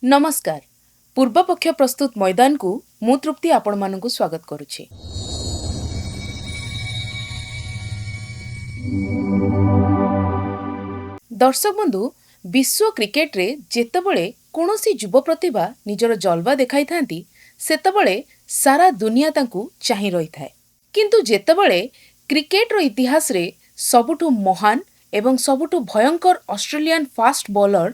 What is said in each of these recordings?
नमस्कार। पूर्वपक्ष प्रस्तुत मैदान को मु तृप्ति आपण मानकु स्वागत करुछि। दर्शक बंधु, विश्व क्रिकेट रे जेतेबळे कोनोसी युवा प्रतिभा निजर जलवा देखाई थांती सेतेबळे सारा दुनिया तांकु चाहि रही थाए। किंतु जेतेबळे क्रिकेट रो इतिहास रे सबुठु महान एवं सबुठु भयंकर ऑस्ट्रेलियन फास्ट बॉलर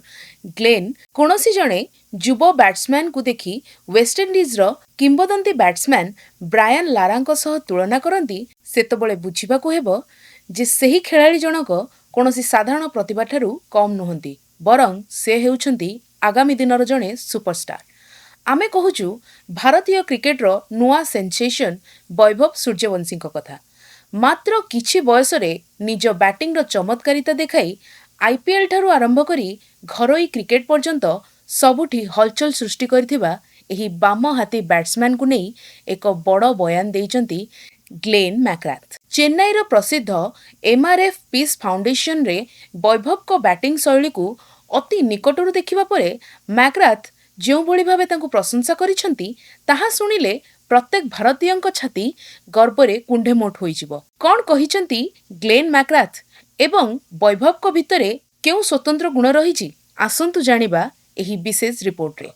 ग्लेन कोनोसी जणे युवा बैट्समैन को देखि वेस्टइंडीज रो किंबदंती बैट्समैन ब्रायन लारांको सह तुलना करंती सेतेबळे बुझिबाकु हेबो जे सेही खेलाड़ी जनक कोनोसी साधारण प्रतिभा ठारू कम नुहंती, बरं से हेउछंती आगामी दिनर जणे सुपरस्टार। आमे कहूचु भारतीय क्रिकेट रो नुआ सेंसेशन वैभव सूर्यवंशी कथा। मात्र किछि बयस रे निज बैटिंग रो चमत्कारिता देखाई आईपीएल ठारू आरंभ करी घरोई क्रिकेट पर्यंत सबुठी हलचल सृष्टि करथिबा एही बाम हाथी बैट्समैन को नहीं एक बड़ बयान देइचंती ग्लेन मैक्राथ। चेन्नई रो प्रसिद्ध एमआरएफ पीस फाउंडेशन रे वैभव को बैटिंग शैली को अति निकटरू देखिबा परे मैक्राथ जो भली भावे तांको प्रशंसा करिसंती ताहा सुनिले प्रत्येक भारतीयଙ୍କ छाती गर्वरे कुंढेमोट होइजिवो। कोन कहिसंती ग्लेन मैक्राथ एवं वैभव को भितरे केउ स्वतंत्र गुण रहिछि, आसंतु जानिबा एही विशेष रिपोर्ट रे।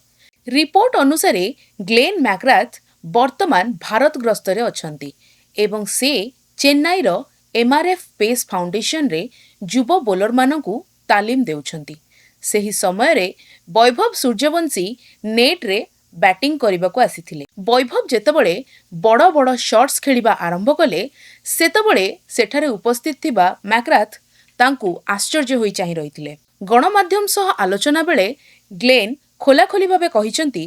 रिपोर्ट अनुसारे ग्लेन मैक्राथ वर्तमान भारत ग्रस्तरे अछंती एवं से चेन्नई रो एमआरएफ पेस फाउंडेशन रे युवा बोलर मानकु तालीम देउछंती। सेही समय रे वैभव सूर्यवंशी नेट रे बैटिंग करबा को आसीथिले। वैभव जेतेबळे बड़ बड़ शॉट्स खेलिबा आरंभ कले सेतेबळे सेठारे उपस्थित थिबा मैक्राथ तांकु आश्चर्य होई चाहि रहिथिले। गणमाध्यम सह आलोचना बेले ग्लेन खोलाखोली भावे कहिसंती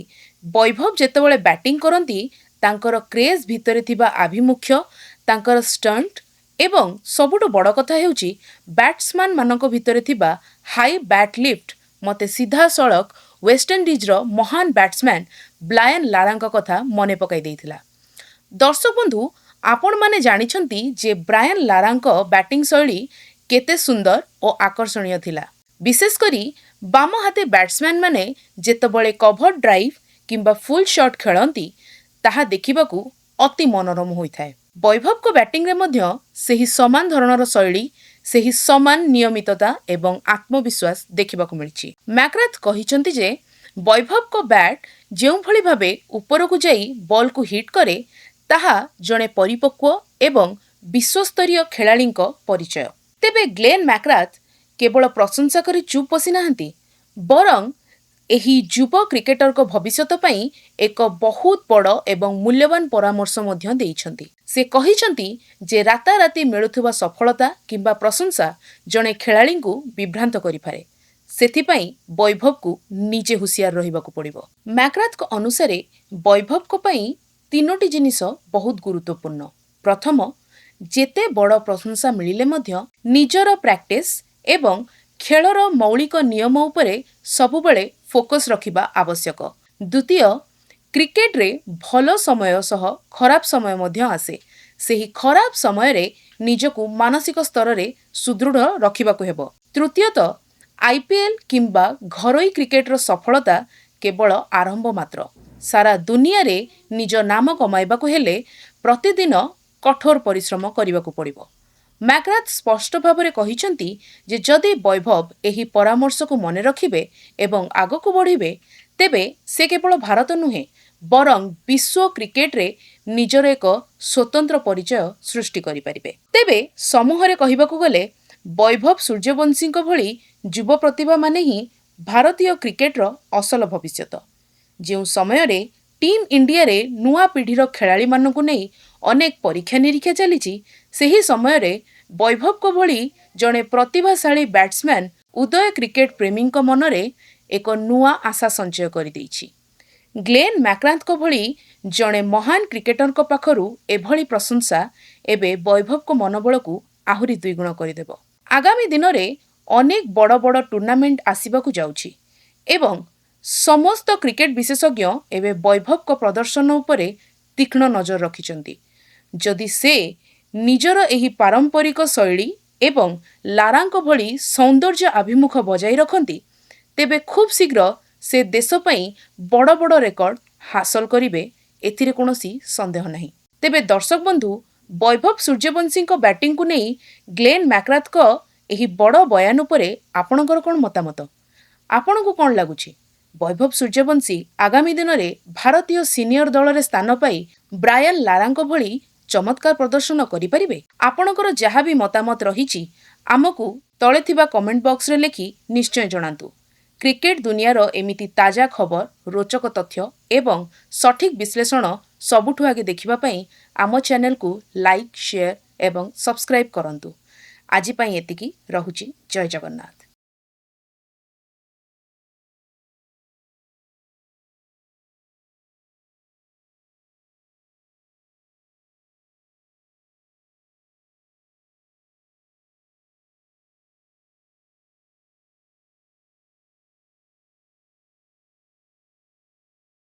वैभव जेतेबळे बैटिंग करंती तांकर क्रेज भितरे थिबा आभिमुख्य, तांकर स्टंट एवं सबुठु बड़ कथा हेउची बैट्समैन मानक भितरे थिबा हाई बैट लिफ्ट मते सीधा सड़क वेस्टइंडीज रो महान बैट्समैन ब्रायन लारांक कथा मने पकाई देइथिला। दर्शक बंधु, आपण माने जानिछंती जे ब्रायन लारांक बैटिंग शैली केते सुंदर और आकर्षणीय थिला। विशेष करी बाम हाथे बैट्समैन माने जेतेबळे कवर ड्राइव किंबा फुल शॉट खेलंती ताहा देखिबाकू अति मनोरम होइथाय। वैभव को बैटिंग रे मध्य सेही समान धरणर शैली, सेही समान नियमितता एवं आत्मविश्वास देखिबाकू मिलछि। मैक्राथ कहिसंती जे वैभव को बैट जेउ भली भावे ऊपर को जाई बॉल को हिट करे ताहा जणे परिपक्व एवं विश्वस्तरीय खेलाड़ींक परिचय। तेबे ग्लेन मैक्राथ केवल प्रशंसा करी चुप बसी नाहंती, बरं एही युवा क्रिकेटर को भविष्यत पई एक बहुत बड़ एवं मूल्यवान परामर्श मध्य देइछंती। से कहिसंती जे राताराती मिलुथुवा सफलता किंबा प्रशंसा जणे खेलाड़ी को विभ्रांत करिपारे, सेथिपई वैभव को निजे हुसियार रहिबाकू पड़िबो। मैक्राथ को अनुसारे वैभव को पई तीनोटी जिनिस बहुत गुरुत्वपूर्ण। प्रथम, जेते बड़ प्रशंसा मिलिले मध्य निजर प्रैक्टिस एवं खेलर मौलिक नियम उपरे सबुबळे फोकस रखिबा आवश्यक। द्वितीय, क्रिकेट रे भलो समय सह खराब समय मध्य आसे। सेही खराब समय रे निजकू मानसिक स्तर रे सुदृढ़ रखिबाकू हेबो। तृतीयत, आईपीएल किंबा घरोई क्रिकेट रो सफलता केवल आरंभ मात्र। सारा दुनिया रे निज नाम कमाइबाकू हेले प्रतिदिन कठोर परिश्रम करिबाकू पड़िबो। मैक्राथ स्पष्ट भावरे कहिसंती जे जदि वैभव एही परामर्श को मने रखिबे एवं आगकू बढ़िबे तेबे से केवल भारत नुहे बरं विश्व क्रिकेट रे निजर एक स्वतंत्र परिचय सृष्टि करि परिबे। तेबे समूहरे कहिबाकू गले वैभव सूर्यवंशीक भली युवा प्रतिभा माने ही भारतीय क्रिकेट रो असल भविष्यत। जेउ समय रे टीम इंडिया रे नुआ पीढ़ीर खेलाड़ी मानकू नहीं अनेक परीक्षा निरीक्षा चलीची, सेही समय रे वैभव को भली जणे प्रतिभाशाली बैट्समैन उदय क्रिकेट प्रेमी मनरे एक नुआ आशा संचय करि दैछि। ग्लेन मैक्राथ को भली जणे महान क्रिकेटर को पाखरु एभली प्रशंसा एबे वैभव को मनोबल को आहुरी द्विगुण करिदेबो। आगामी दिन रे अनेक बड़ बड़ टूर्नामेंट आसीबाकू जाउछि एवं समस्त क्रिकेट विशेषज्ञ एवं वैभव को प्रदर्शन उपरे तीक्ष्ण नजर रखिचंती। जदि से निजर एही पारंपरिक शैली एवं लारांक भली सौंदर्य अभिमुख बजाई रखंती तेबे खूब शीघ्र ସେ ଦେଶ ପାଇଁ ବଡ଼ ବଡ଼ ରେକର୍ଡ ହାସଲ କରିବେ ଏଥିରେ କୌଣସି ସନ୍ଦେହ ନାହିଁ। ତେବେ ଦର୍ଶକ ବନ୍ଧୁ, ବୈଭବ ସୂର୍ଯ୍ୟବଂଶୀଙ୍କ ବ୍ୟାଟିଂକୁ ନେଇ ଗ୍ଲେନ୍ ମ୍ୟାକ୍ଗ୍ରାଥଙ୍କ ଏହି ବଡ଼ ବୟାନ ଉପରେ ଆପଣଙ୍କର କ'ଣ ମତାମତ? ଆପଣଙ୍କୁ କ'ଣ ଲାଗୁଛି? ବୈଭବ ସୂର୍ଯ୍ୟବଂଶୀ ଆଗାମୀ ଦିନରେ ଭାରତୀୟ ସିନିୟର ଦଳରେ ସ୍ଥାନ ପାଇ ବ୍ରାୟାନ୍ ଲାରାଙ୍କ ଭଳି ଚମତ୍କାର ପ୍ରଦର୍ଶନ କରିପାରିବେ? ଆପଣଙ୍କର ଯାହା ବି ମତାମତ ରହିଛି ଆମକୁ ତଳେ ଥିବା କମେଣ୍ଟ ବକ୍ସରେ ଲେଖି ନିଶ୍ଚୟ ଜଣାନ୍ତୁ। କ୍ରିକେଟ ଦୁନିଆର ଏମିତି ତାଜା ଖବର, ରୋଚକ ତଥ୍ୟ ଏବଂ ସଠିକ୍ ବିଶ୍ଳେଷଣ ସବୁଠୁ ଆଗେ ଦେଖିବା ପାଇଁ ଆମ ଚ୍ୟାନେଲକୁ ଲାଇକ୍, ସେୟାର ଏବଂ ସବସ୍କ୍ରାଇବ୍ କରନ୍ତୁ। ଆଜି ପାଇଁ ଏତିକି। ରହୁଛି। ଜୟ ଜଗନ୍ନାଥ।